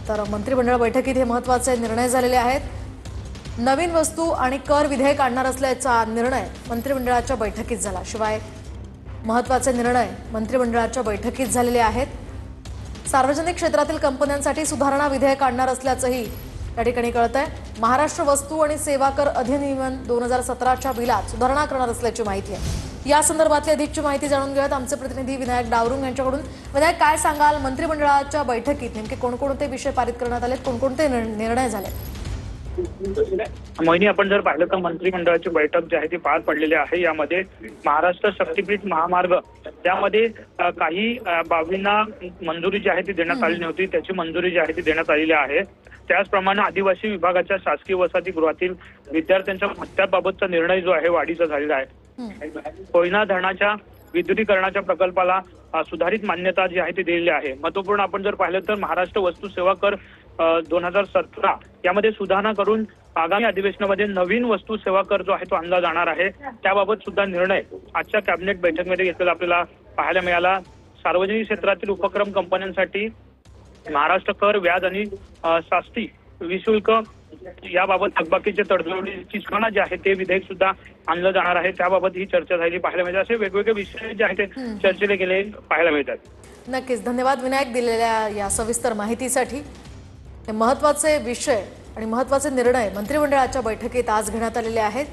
तर मंत्रिमंडळ बैठकीत हे महत्त्वाचे निर्णय झालेले आहेत। नवीन वस्तू आणि कर विधेयक आणणार असल्याचा निर्णय मंत्रिमंडळाच्या बैठकीत झाला। शिवाय महत्त्वाचे निर्णय मंत्रिमंडळाच्या बैठकीत झालेले आहेत। सार्वजनिक क्षेत्रातील कंपन्यांसाठी सुधारणा विधेयक आणणार असल्याचंही या ठिकाणी कळतंय। महाराष्ट्र वस्तू आणि सेवा कर अधिनियम 2017च्या बिलात सुधारणा करणार असल्याची माहिती आहे। या संदर्भातली अधिकची माहिती जाणून घेऊयात आमचे प्रतिनिधी विनायक डावरुंग यांच्याकडून। विनायक, काय सांगाल, मंत्रिमंडळाच्या बैठकीत नेमके कोणकोणते विषय पारित करण्यात आले, कोणकोणते निर्णय झाले? मोहिनी, आपण जर पाहिलं तर मंत्रिमंडळाची बैठक जी आहे ती पार पडलेली आहे। यामध्ये महाराष्ट्र शक्तीपीठ महामार्ग त्यामध्ये काही बाबींना मंजुरी जी आहे ती देण्यात आली नव्हती, त्याची मंजुरी जी आहे ती देण्यात आलेली आहे। त्याचप्रमाणे आदिवासी विभागाच्या शासकीय वसतिगृहातील विद्यार्थ्यांच्या भत्त्याबाबतचा निर्णय जो आहे वाढीचा झालेला आहे। कोयना धरणाच्या विद्युतीकरणाच्या प्रकल्पाला सुधारित मान्यता जी आहे ती दिलेली आहे। महत्वपूर्ण आपण जर पाहिलं तर महाराष्ट्र वस्तू सेवा कर 2017 यामध्ये सुधारणा करून आगामी अधिवेशनामध्ये नवीन वस्तू सेवा कर जो आहे तो आणला जाणार आहे। त्याबाबत सुद्धा निर्णय आजच्या कॅबिनेट बैठकीमध्ये घेतलेला आपल्याला पाहायला मिळाला। सार्वजनिक क्षेत्रातील उपक्रम कंपन्यांसाठी महाराष्ट्र कर, व्याज आणि शास्ती विशुल्क याबाबत थकबाकीचे तडजोडीची सुधारणा जी आहे ते विधेयक सुद्धा आणलं जाणार आहे। त्याबाबत ही चर्चा झाली पाहायला मिळते। असे वेगवेगळे विषय जे आहेत ते चर्चेले गेले पाहायला मिळतात। नक्कीच धन्यवाद विनायक दिलेल्या या सविस्तर माहितीसाठी। हे महत्त्वाचे विषय आणि महत्त्वाचे निर्णय मंत्रिमंडळाच्या बैठकीत आज घेण्यात आलेले आहेत।